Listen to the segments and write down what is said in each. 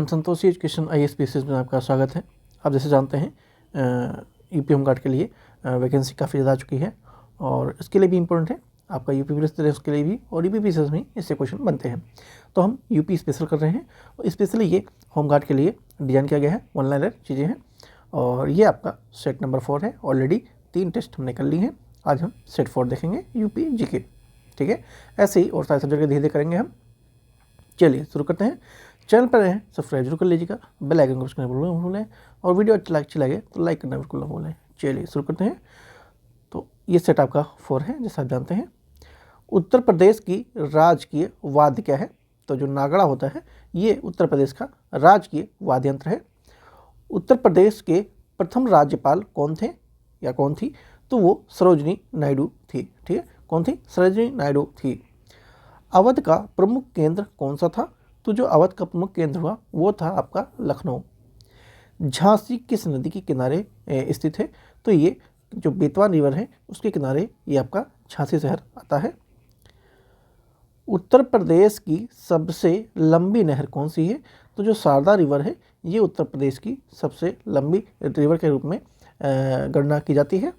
Santoshi education IAS में आपका स्वागत है। आप जैसे जानते हैं यूपी होमगार्ड के लिए वैकेंसी काफ़ी ज़्यादा आ चुकी है और इसके लिए भी इम्पोर्टेंट है आपका यूपी पुलिस के लिए भी, और यूपी पीसीएस में इससे क्वेश्चन बनते हैं। तो हम यूपी स्पेशल कर रहे हैं और स्पेशली ये होमगार्ड के लिए डिज़ाइन किया गया है। वन लाइनर चीज़ें हैं और ये आपका सेट नंबर 4 है। ऑलरेडी 3 टेस्ट हमने कर ली हैं। आज हम सेट 4 देखेंगे यूपी जीके, ठीक है। ऐसे ही और सारे सब्जेक्ट धीरे धीरे करेंगे हम। चलिए शुरू करते हैं। चैनल पर हैं सब्सक्राइब जरूर कर लीजिएगा, बेल आइकन को प्रेस करना बिल्कुल न भूलें और वीडियो अच्छी लगे तो लाइक करना बिल्कुल न भूलें। चलिए शुरू करते हैं। तो ये सेट आपका 4 है। जैसा आप जानते हैं उत्तर प्रदेश की राजकीय वाद्य क्या है? तो जो नागड़ा होता है ये उत्तर प्रदेश का राजकीय वाद्य यंत्र है। उत्तर प्रदेश के प्रथम राज्यपाल कौन थे या कौन थी? तो वो सरोजिनी नायडू थी, ठीक है। कौन थी? सरोजिनी नायडू थी। अवध का प्रमुख केंद्र कौन सा था? तो जो अवध का प्रमुख केंद्र हुआ वो था आपका लखनऊ। झांसी किस नदी के किनारे स्थित है? तो ये जो बेतवा रिवर है उसके किनारे ये आपका झांसी शहर आता है। उत्तर प्रदेश की सबसे लंबी नहर कौन सी है? तो जो शारदा रिवर है ये उत्तर प्रदेश की सबसे लंबी रिवर के रूप में गणना की जाती है।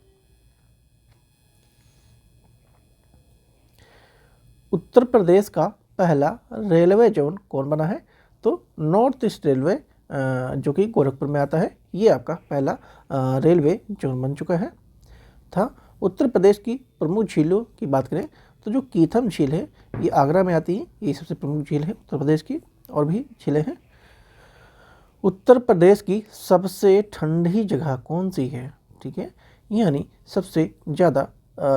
उत्तर प्रदेश का पहला रेलवे जोन कौन बना है? तो नॉर्थ ईस्ट रेलवे जो कि गोरखपुर में आता है, ये आपका पहला रेलवे जोन बन चुका है था। उत्तर प्रदेश की प्रमुख झीलों की बात करें तो जो कीथम झील है ये आगरा में आती है, ये सबसे प्रमुख झील है उत्तर प्रदेश की। और भी झीलें हैं। उत्तर प्रदेश की सबसे ठंडी जगह कौन सी है? ठीक है, यानी सबसे ज़्यादा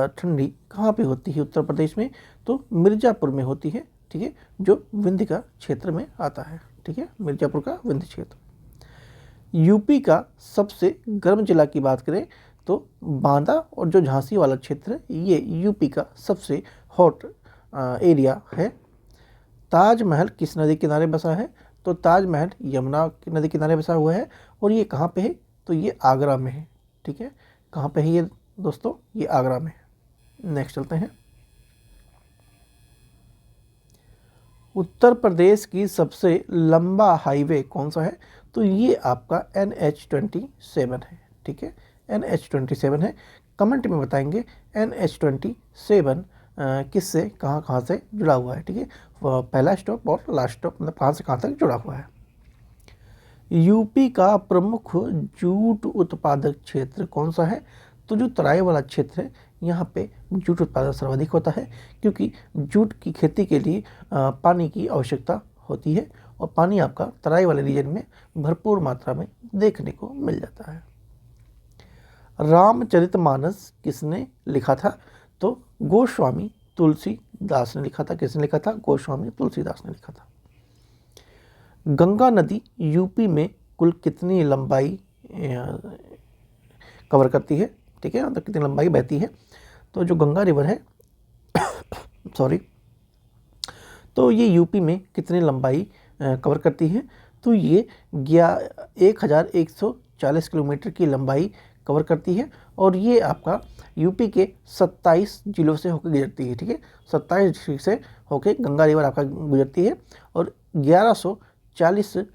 ठंडी कहाँ पे होती है उत्तर प्रदेश में? तो मिर्ज़ापुर में होती है, ठीक है, जो विंध्य का क्षेत्र में आता है, ठीक है, मिर्ज़ापुर का विंध्य क्षेत्र। यूपी का सबसे गर्म जिला की बात करें तो बांदा और जो झांसी वाला क्षेत्र है ये यूपी का सबसे हॉट एरिया है। ताजमहल किस नदी किनारे बसा है? तो ताजमहल यमुना नदी किनारे बसा हुआ है और ये कहाँ पे है? तो ये आगरा में है, ठीक है। कहाँ पे है ये दोस्तों? ये आगरा में है। नेक्स्ट चलते हैं। उत्तर प्रदेश की सबसे लंबा हाईवे कौन सा है? तो ये आपका NH-27 है, ठीक है, NH-27 है। कमेंट में बताएंगे NH-27 किससे कहाँ से जुड़ा हुआ है, ठीक है। पहला स्टॉप और लास्ट स्टॉप मतलब कहाँ से कहाँ तक जुड़ा हुआ है। यूपी का प्रमुख जूट उत्पादक क्षेत्र कौन सा है? तो जो तराई वाला क्षेत्र है यहाँ पे जूट उत्पादन सर्वाधिक होता है, क्योंकि जूट की खेती के लिए पानी की आवश्यकता होती है और पानी आपका तराई वाले रीजन में भरपूर मात्रा में देखने को मिल जाता है। रामचरितमानस किसने लिखा था? तो गोस्वामी तुलसीदास ने लिखा था। किसने लिखा था? गोस्वामी तुलसीदास ने लिखा था। गंगा नदी यूपी में कुल कितनी लंबाई कवर करती है, ठीक है, मतलब कितनी लंबाई बहती है? तो जो गंगा रिवर है सॉरी, तो ये यूपी में कितनी लंबाई कवर करती है? तो ये 1140 किलोमीटर की लंबाई कवर करती है और ये आपका यूपी के 27 जिलों से होकर गुजरती है, ठीक है। 27 डिस्ट्रिक्ट से होकर गंगा रिवर आपका गुजरती है और 1140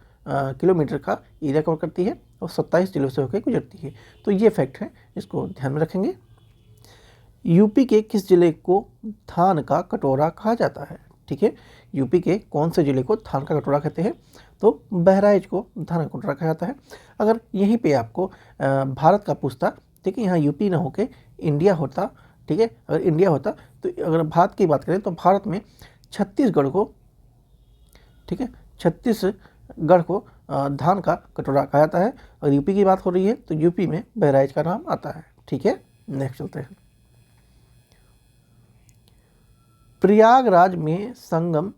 किलोमीटर का एरिया कवर करती है और 27 जिलों से होकर गुजरती है। तो ये फैक्ट है, इसको ध्यान में रखेंगे। यूपी के किस जिले को धान का कटोरा कहा जाता है? ठीक है, यूपी के कौन से जिले को धान का कटोरा कहते हैं? तो बहराइच को धान का कटोरा कहा जाता है। अगर यहीं पे आपको भारत का पूछता, ठीक है, यहाँ यूपी ना होके इंडिया होता, ठीक है, अगर इंडिया होता तो अगर भारत की बात करें तो भारत में छत्तीसगढ़ को, ठीक है, छत्तीसगढ़ को धान का कटोरा कहा जाता है। अगर यूपी की बात हो रही है तो यूपी में बहराइच का नाम आता है, ठीक है। नेक्स्ट चलते हैं। प्रयागराज में संगम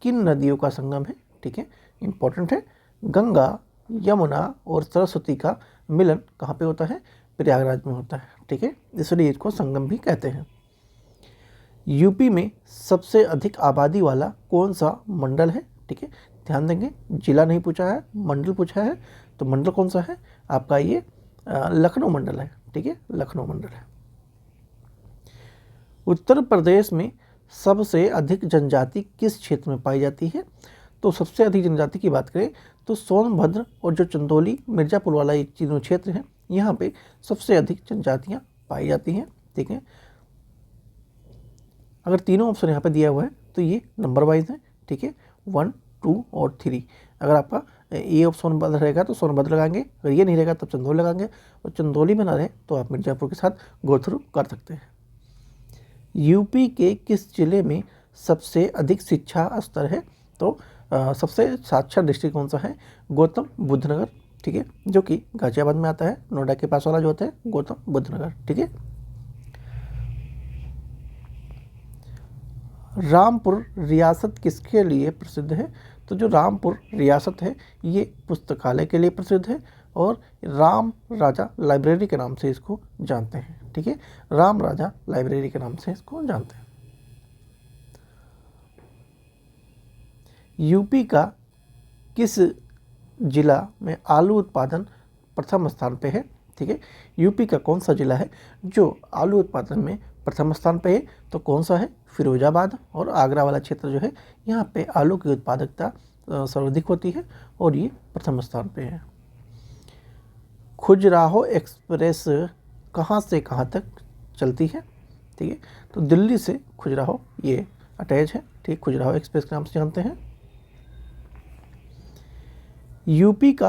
किन नदियों का संगम है? ठीक है, इंपॉर्टेंट है। गंगा, यमुना और सरस्वती का मिलन कहाँ पे होता है? प्रयागराज में होता है, ठीक है, इसलिए इसको संगम भी कहते हैं। यूपी में सबसे अधिक आबादी वाला कौन सा मंडल है? ठीक है, ध्यान देंगे, जिला नहीं पूछा है, मंडल पूछा है। तो मंडल कौन सा है? आपका ये लखनऊ मंडल है, ठीक है, लखनऊ मंडल है। उत्तर प्रदेश में सबसे अधिक जनजाति किस क्षेत्र में पाई जाती है? तो सबसे अधिक जनजाति की बात करें तो सोनभद्र और जो चंदौली मिर्ज़ापुर वाला एक तीनों क्षेत्र है, यहाँ पे सबसे अधिक जनजातियाँ पाई जाती हैं। ठीक है, अगर तीनों ऑप्शन यहाँ पे दिया हुआ है तो ये नंबर वाइज है। ठीक है, 1, 2 और 3। अगर आपका ये ऑप्शन सोनभद्र रहेगा तो सोनभद्र लगाएंगे, अगर ये नहीं रहेगा तब चंदौली लगाएंगे, और चंदौली में ना रहे तो आप मिर्ज़ापुर के साथ गो थ्रू कर सकते हैं। यूपी के किस जिले में सबसे अधिक शिक्षा स्तर है? तो सबसे साक्षर डिस्ट्रिक्ट कौन सा है? गौतम बुद्ध नगर। ठीक है, जो कि गाजियाबाद में आता है, नोएडा के पास वाला जो होता है गौतम बुद्ध नगर। ठीक है, रामपुर रियासत किसके लिए प्रसिद्ध है? तो जो रामपुर रियासत है ये पुस्तकालय के लिए प्रसिद्ध है और राम राजा लाइब्रेरी के नाम से इसको जानते हैं। ठीक है, राम राजा लाइब्रेरी के नाम से इसको जानते हैं। यूपी का किस जिला में आलू उत्पादन प्रथम स्थान पे है? ठीक है, यूपी का कौन सा जिला है जो आलू उत्पादन में प्रथम स्थान पे है? तो कौन सा है? फिरोजाबाद और आगरा वाला क्षेत्र जो है यहाँ पे आलू की उत्पादकता सर्वाधिक होती है और ये प्रथम स्थान पे है। खजुराहो एक्सप्रेस कहाँ से कहाँ तक चलती है? ठीक है, तो दिल्ली से खजुराहो ये अटैच है। ठीक, खजुराहो एक्सप्रेस के नाम से जानते हैं। यूपी की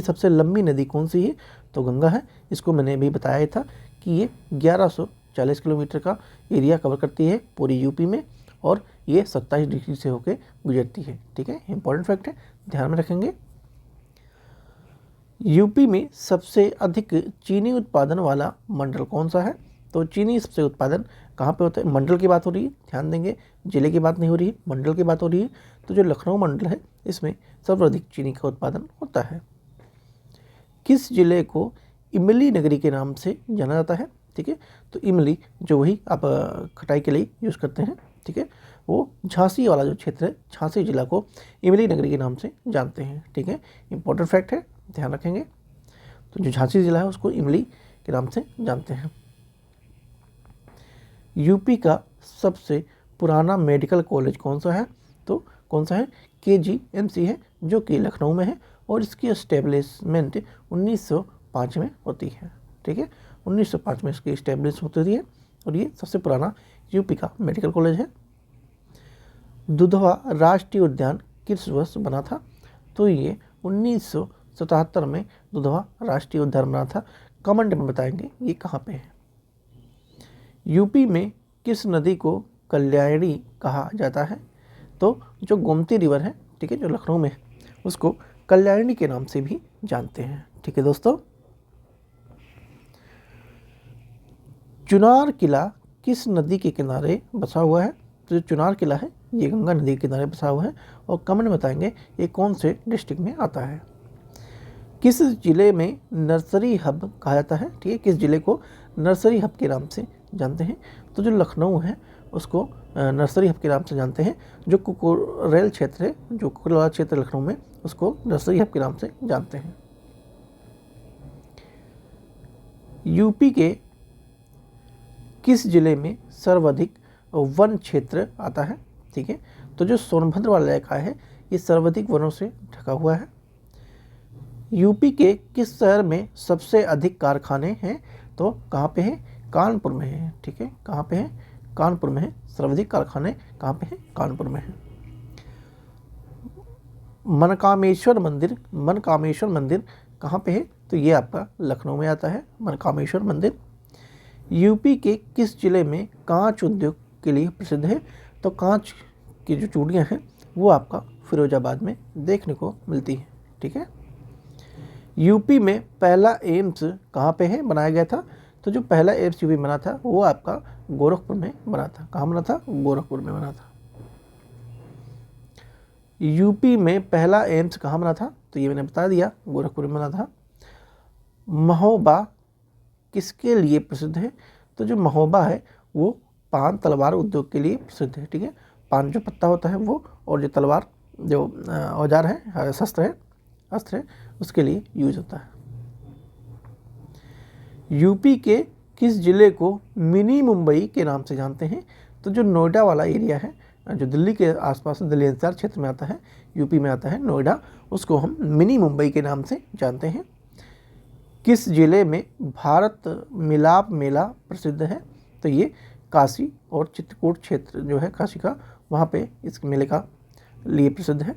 सबसे लंबी नदी कौन सी है? तो गंगा है। इसको मैंने अभी बताया था कि ये 1140 किलोमीटर का एरिया कवर करती है पूरी यूपी में और ये 27 डिग्री से होकर गुजरती है। ठीक है, इंपॉर्टेंट फैक्ट है, ध्यान में रखेंगे। यूपी में सबसे अधिक चीनी उत्पादन वाला मंडल कौन सा है? तो चीनी सबसे उत्पादन कहाँ पे होता है? मंडल की बात हो रही है, ध्यान देंगे, जिले की बात नहीं हो रही है, मंडल की बात हो रही है। तो जो लखनऊ मंडल है इसमें सर्वाधिक चीनी का उत्पादन होता है। किस जिले को इमली नगरी के नाम से जाना जाता है? ठीक है, तो इमली जो वही आप खटाई के लिए यूज़ करते हैं। ठीक है, वो झांसी वाला जो क्षेत्र है, झांसी जिला को इमली नगरी के नाम से जानते हैं। ठीक है, इंपॉर्टेंट फैक्ट है, ध्यान रखेंगे। तो जो झांसी जिला है उसको इमली के नाम से जानते हैं। यूपी का सबसे पुराना मेडिकल कॉलेज कौन सा है? तो कौन सा है? KGMC है, जो कि लखनऊ में है और इसकी एस्टेब्लिशमेंट 1905 में होती है। ठीक है, 1905 में इसकी इस्टेब्लिश होती है और ये सबसे पुराना यूपी का मेडिकल कॉलेज है। दुधवा राष्ट्रीय उद्यान किस वर्ष बना था? तो ये 1977 में दुधवा राष्ट्रीय उद्यान बना था। कमेंट में बताएंगे ये कहाँ पे है। यूपी में किस नदी को कल्याणी कहा जाता है? तो जो गोमती रिवर है, ठीक है, जो लखनऊ में है, उसको कल्याणी के नाम से भी जानते हैं। ठीक है दोस्तों, चुनार किला किस नदी के किनारे बसा हुआ है? तो जो चुनार किला है ये गंगा नदी के किनारे बसा हुआ है और कमेंट में बताएंगे ये कौन से डिस्ट्रिक्ट में आता है। किस जिले में नर्सरी हब कहा जाता है? ठीक है, किस जिले को नर्सरी हब के नाम से जानते हैं? तो जो लखनऊ है उसको नर्सरी हब के नाम से जानते हैं। जो कुकुरेल क्षेत्र है, जो कुकुरेल क्षेत्र लखनऊ में, उसको नर्सरी हब के नाम से जानते हैं। यूपी के किस जिले में सर्वाधिक वन क्षेत्र आता है? ठीक है, तो जो सोनभद्र वाला इलाका है ये सर्वाधिक वनों से ढका हुआ है। यूपी के किस शहर में सबसे अधिक कारखाने हैं? तो कहाँ पे है? कानपुर में है। ठीक है, कहाँ पे है? कानपुर में है। सर्वाधिक कारखाने कहाँ पे है? कानपुर में है। मनकामेश्वर मंदिर कहाँ पे है? तो ये आपका लखनऊ में आता है, मनकामेश्वर मंदिर। यूपी के किस जिले में कांच उद्योग के लिए प्रसिद्ध है? तो कांच की जो चूड़ियाँ हैं वो आपका फिरोजाबाद में देखने को मिलती है। ठीक है, यूपी में पहला एम्स कहाँ पे है बनाया गया था? तो जो पहला एम्स यूपी बना था वो आपका गोरखपुर में बना था। कहाँ बना था? गोरखपुर में बना था। यूपी में पहला एम्स कहाँ बना था? तो ये मैंने बता दिया, गोरखपुर में बना था। महोबा किसके लिए प्रसिद्ध है? तो जो महोबा है वो पान तलवार उद्योग के लिए प्रसिद्ध है। ठीक है, पान जो पत्ता होता है वो, और जो तलवार जो औजार है, अस्त्र है, उसके लिए यूज होता है। यूपी के किस जिले को मिनी मुंबई के नाम से जानते हैं? तो जो नोएडा वाला एरिया है, जो दिल्ली के आसपास दिल्ली एनसीआर क्षेत्र में आता है, यूपी में आता है, नोएडा, उसको हम मिनी मुंबई के नाम से जानते हैं। किस जिले में भारत मिलाप मेला प्रसिद्ध है? तो ये काशी और चित्रकूट क्षेत्र जो है काशी का, वहाँ पे इस मेले का लिए प्रसिद्ध है।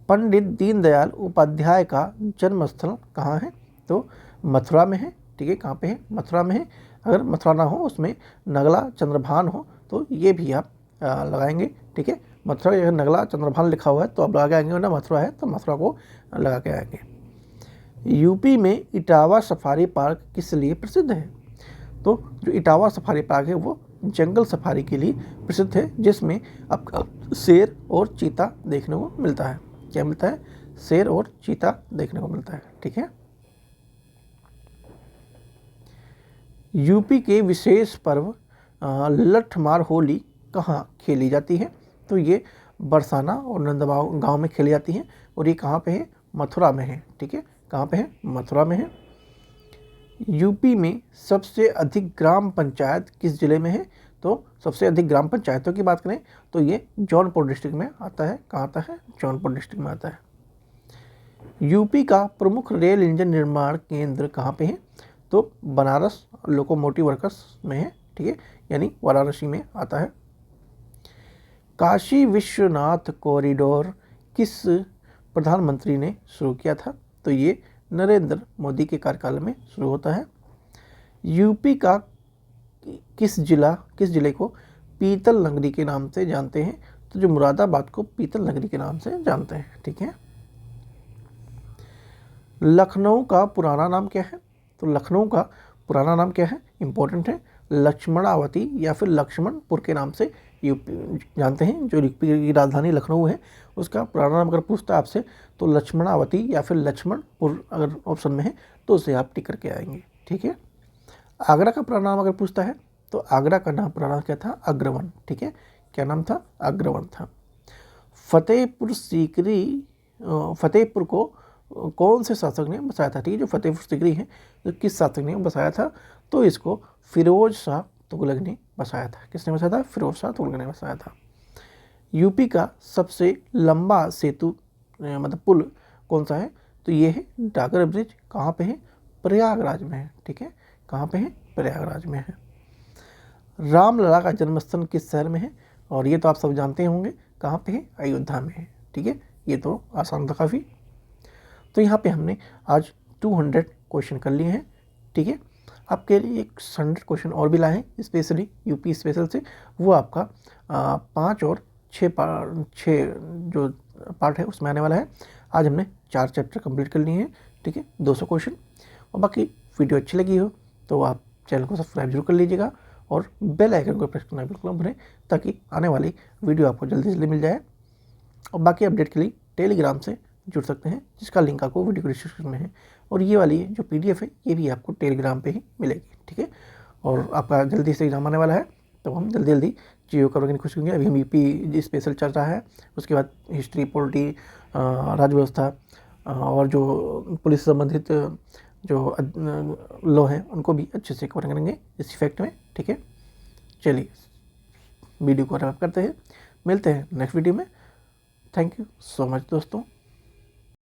पंडित दीनदयाल उपाध्याय का जन्म स्थल कहाँ है? तो मथुरा में है। ठीक है, कहाँ पे है? मथुरा में है। अगर मथुरा ना हो, उसमें नगला चंद्रभान हो तो ये भी आप लगाएंगे। ठीक है, मथुरा अगर नगला चंद्रभान लिखा हुआ है तो आप लगा के आएंगे, वरना मथुरा है तो मथुरा को लगा के आएंगे। यूपी में इटावा सफारी पार्क किस लिए प्रसिद्ध है? तो जो इटावा सफारी पार्क है वो जंगल सफारी के लिए प्रसिद्ध है, जिसमें आपका शेर और चीता देखने को मिलता है। क्या मिलता है? शेर और चीता देखने को मिलता है। ठीक है, यूपी के विशेष पर्व लठमार होली कहाँ खेली जाती है? तो ये बरसाना और नंदगांव गांव में खेली जाती है, और ये कहाँ पे है? मथुरा में है। ठीक है, कहाँ पे है? मथुरा में है। यूपी में सबसे अधिक ग्राम पंचायत किस जिले में है? तो सबसे अधिक ग्राम पंचायतों की बात करें तो ये जौनपुर डिस्ट्रिक्ट में आता है। कहाँ आता है? जौनपुर डिस्ट्रिक्ट में आता है। यूपी का प्रमुख रेल इंजन निर्माण केंद्र कहाँ पे है? तो बनारस लोकोमोटिव वर्कर्स में है। ठीक है, यानी वाराणसी में आता है। काशी विश्वनाथ कॉरिडोर किस प्रधानमंत्री ने शुरू किया था? तो ये नरेंद्र मोदी के कार्यकाल में शुरू होता है। यूपी का किस जिले को पीतल नगरी के नाम से जानते हैं? तो जो मुरादाबाद को पीतल नगरी के नाम से जानते हैं। ठीक है, लखनऊ का पुराना नाम क्या है? तो लखनऊ का पुराना नाम क्या है? इंपॉर्टेंट है, लक्ष्मणावती या फिर लक्ष्मणपुर के नाम से यूपी जानते हैं। जो यूपी की राजधानी लखनऊ है उसका पुराना नाम अगर पूछता है आपसे तो लक्ष्मणावती या फिर लक्ष्मणपुर अगर ऑप्शन में है तो उसे आप टिक करके आएंगे। ठीक है, आगरा का पुराना नाम अगर पूछता है तो आगरा का नाम पुराना क्या था? अग्रवन। ठीक है, क्या नाम था? अग्रवन था। फतेहपुर को कौन से शासक ने बसाया था? ठीक है, जो फतेहपुर सीकरी है तो किस शासक ने बसाया था? तो इसको फिरोज शाह तुगलक ने बसाया था। किसने बसाया था? फिरोज शाह तुगलक ने बसाया था। यूपी का सबसे लंबा सेतु मतलब पुल कौन सा है? तो ये है डागर ब्रिज। कहाँ पे है? प्रयागराज में है। ठीक है, कहाँ पे है? प्रयागराज में है। रामलला का जन्मस्थल किस शहर में है? और ये तो आप सब जानते होंगे, कहाँ पे है? अयोध्या में है। ठीक है, ये तो आसान था काफ़ी। तो यहाँ पे हमने आज 200 क्वेश्चन कर लिए हैं। ठीक है, आपके लिए एक 100 क्वेश्चन और भी लाए हैं स्पेशली यूपी स्पेशल से। वो आपका 5 और 6 जो पार्ट है उसमें आने वाला है। आज हमने 4 चैप्टर कंप्लीट कर लिए हैं। ठीक है, 200 क्वेश्चन। और बाकी वीडियो अच्छी लगी हो तो आप चैनल को सब्सक्राइब जरूर कर लीजिएगा और बेल आइकन को प्रेस करना बिल्कुल न भूलें, ताकि आने वाली वीडियो आपको जल्दी से जल्दी मिल जाए। और बाकी अपडेट के लिए टेलीग्राम से जुड़ सकते हैं, जिसका लिंक आपको वीडियो के डिस्क्रिप्शन में है। और ये वाली जो PDF है ये भी आपको टेलीग्राम पे ही मिलेगी। ठीक है, और आपका जल्दी से एग्जाम आने वाला है तो हम जल्दी जल्दी चीज़ों करने की कोशिश करेंगे। अभी हम यूपी स्पेशल चल रहा है, उसके बाद हिस्ट्री, पॉलिटी, राज्य व्यवस्था और जो पुलिस संबंधित जो लॉ हैं उनको भी अच्छे से कवर करेंगे इस इफेक्ट में। ठीक है, चलिए वीडियो को रैप करते हैं, मिलते हैं नेक्स्ट वीडियो में। थैंक यू सो मच दोस्तों।